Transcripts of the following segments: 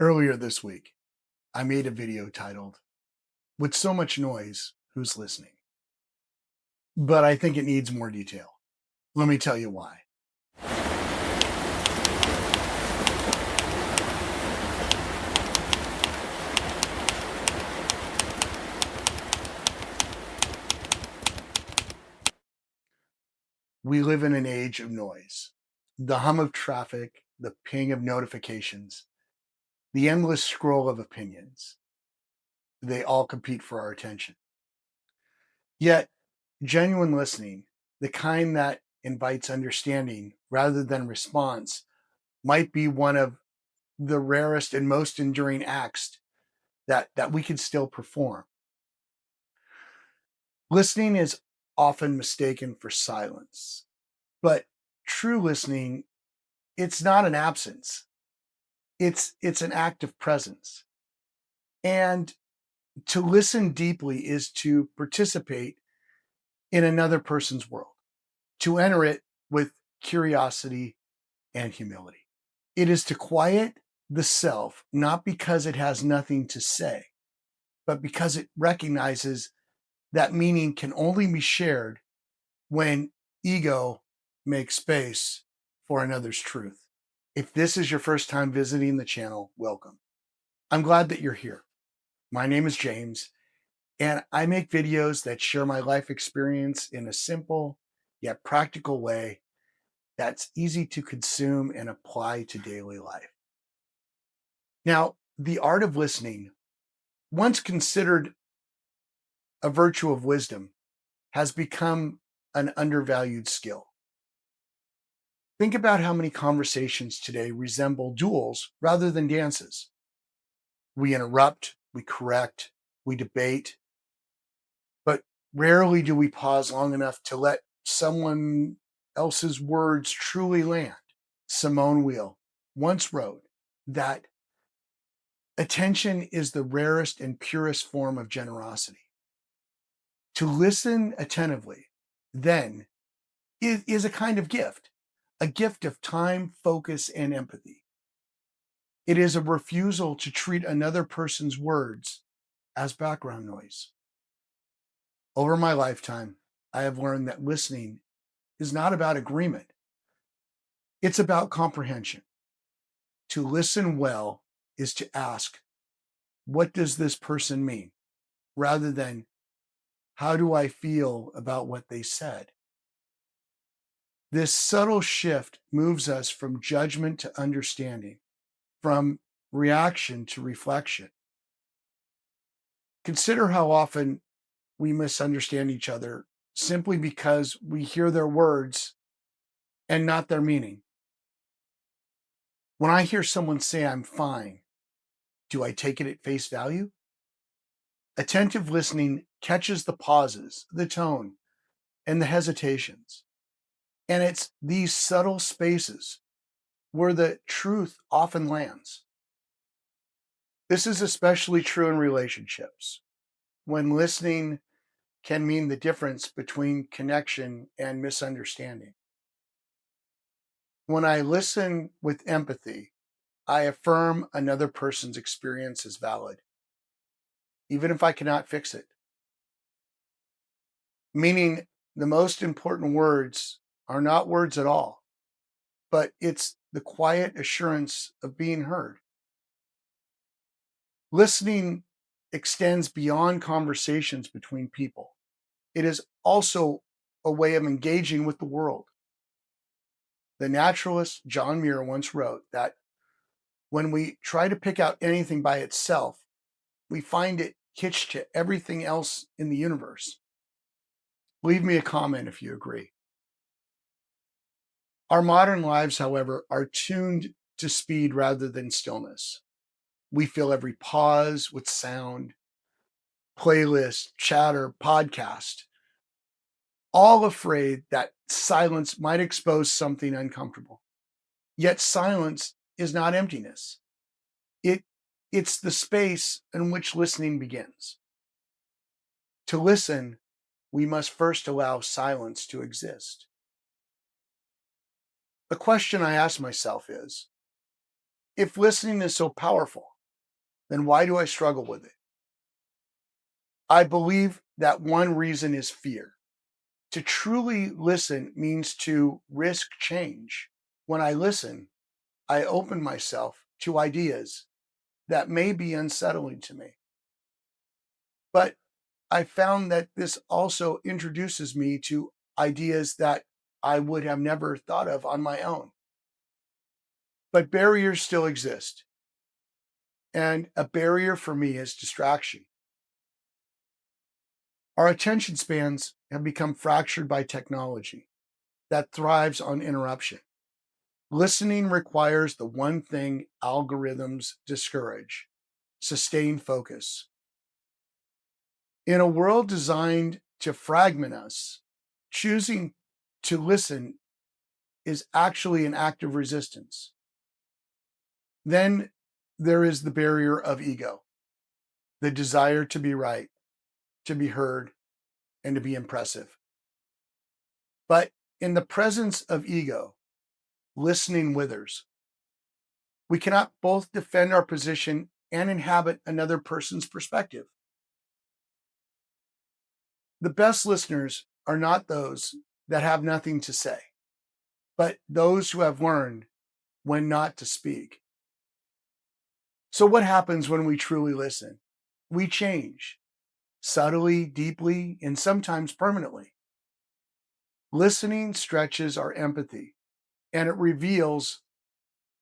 Earlier this week, I made a video titled, With So Much Noise, Who's Listening? But I think it needs more detail. Let me tell you why. We live in an age of noise. The hum of traffic, the ping of notifications, the endless scroll of opinions. They all compete for our attention. Yet, genuine listening, the kind that invites understanding rather than response, might be one of the rarest and most enduring acts that we can still perform. Listening is often mistaken for silence, but true listening, it's not an absence. It's an act of presence. And to listen deeply is to participate in another person's world, to enter it with curiosity and humility. It is to quiet the self, not because it has nothing to say, but because it recognizes that meaning can only be shared when ego makes space for another's truth. If this is your first time visiting the channel, welcome. I'm glad that you're here. My name is James, and I make videos that share my life experience in a simple yet practical way that's easy to consume and apply to daily life. Now, the art of listening, once considered a virtue of wisdom, has become an undervalued skill. Think about how many conversations today resemble duels rather than dances. We interrupt, we correct, we debate, but rarely do we pause long enough to let someone else's words truly land. Simone Weil once wrote that attention is the rarest and purest form of generosity. To listen attentively, then, is a kind of gift, a gift of time, focus, and empathy. It is a refusal to treat another person's words as background noise. Over my lifetime, I have learned that listening is not about agreement. It's about comprehension. To listen well is to ask, what does this person mean? Rather than, how do I feel about what they said? This subtle shift moves us from judgment to understanding, from reaction to reflection. Consider how often we misunderstand each other simply because we hear their words and not their meaning. When I hear someone say, I'm fine, do I take it at face value? Attentive listening catches the pauses, the tone, and the hesitations. And it's these subtle spaces where the truth often lands. This is especially true in relationships, when listening can mean the difference between connection and misunderstanding. When I listen with empathy, I affirm another person's experience as valid, even if I cannot fix it. Meaning, the most important words are not words at all, but it's the quiet assurance of being heard. Listening extends beyond conversations between people. It is also a way of engaging with the world. The naturalist John Muir once wrote that when we try to pick out anything by itself, we find it hitched to everything else in the universe. Leave me a comment if you agree. Our modern lives, however, are tuned to speed rather than stillness. We fill every pause with sound, playlist, chatter, podcast, all afraid that silence might expose something uncomfortable. Yet silence is not emptiness. It's the space in which listening begins. To listen, we must first allow silence to exist. The question I ask myself is, if listening is so powerful, then why do I struggle with it? I believe that one reason is fear. To truly listen means to risk change. When I listen, I open myself to ideas that may be unsettling to me. But I found that this also introduces me to ideas that I would have never thought of on my own. But barriers still exist. And a barrier for me is distraction. Our attention spans have become fractured by technology that thrives on interruption. Listening requires the one thing algorithms discourage: sustained focus. In a world designed to fragment us, choosing to listen is actually an act of resistance. Then there is the barrier of ego, the desire to be right, to be heard, and to be impressive. But in the presence of ego, listening withers. We cannot both defend our position and inhabit another person's perspective. The best listeners are not those that have nothing to say, but those who have learned when not to speak. So, what happens when we truly listen? We change subtly, deeply, and sometimes permanently. Listening stretches our empathy and it reveals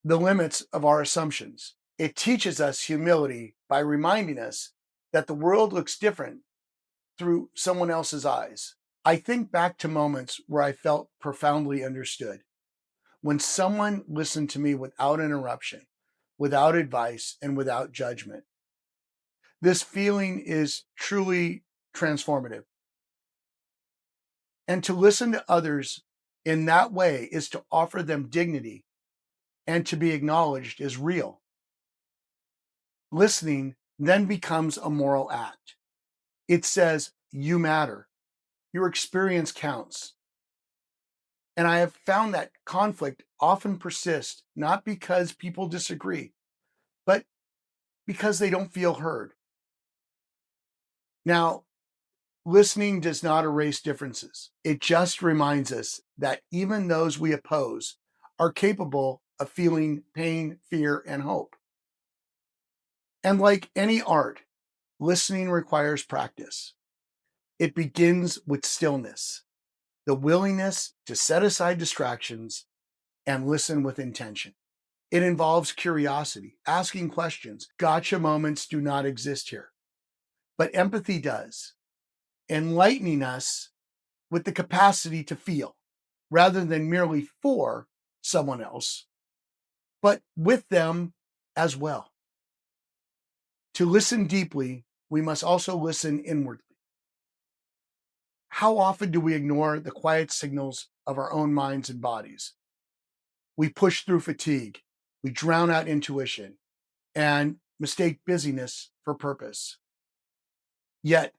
the limits of our assumptions. It teaches us humility by reminding us that the world looks different through someone else's eyes. I think back to moments where I felt profoundly understood. When someone listened to me without interruption, without advice, and without judgment. This feeling is truly transformative. And to listen to others in that way is to offer them dignity and to be acknowledged as real. Listening then becomes a moral act. It says, you matter, your experience counts. And I have found that conflict often persists not because people disagree, but because they don't feel heard. Now, listening does not erase differences. It just reminds us that even those we oppose are capable of feeling pain, fear, and hope. And like any art, listening requires practice. It begins with stillness, the willingness to set aside distractions and listen with intention. It involves curiosity, asking questions. Gotcha moments do not exist here, but empathy does, enlightening us with the capacity to feel rather than merely for someone else, but with them as well. To listen deeply, we must also listen inwardly. How often do we ignore the quiet signals of our own minds and bodies? We push through fatigue, we drown out intuition, and mistake busyness for purpose. Yet,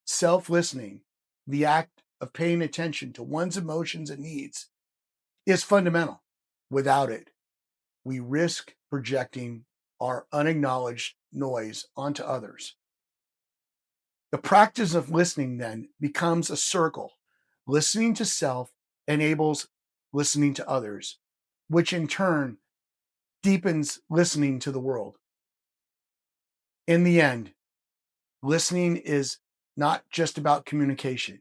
self listening, the act of paying attention to one's emotions and needs, is fundamental. Without it, we risk projecting our unacknowledged noise onto others. The practice of listening then becomes a circle. Listening to self enables listening to others, which in turn deepens listening to the world. In the end, listening is not just about communication,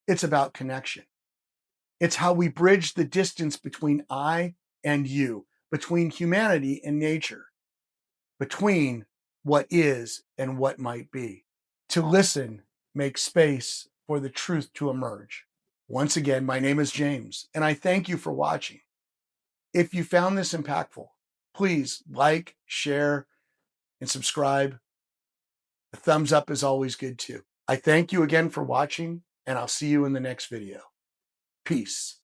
it's about connection. It's how we bridge the distance between I and you, between humanity and nature, between what is and what might be. To listen makes space for the truth to emerge. Once again, my name is James, and I thank you for watching. If you found this impactful, please like, share, and subscribe. A thumbs up is always good too. I thank you again for watching, and I'll see you in the next video. Peace.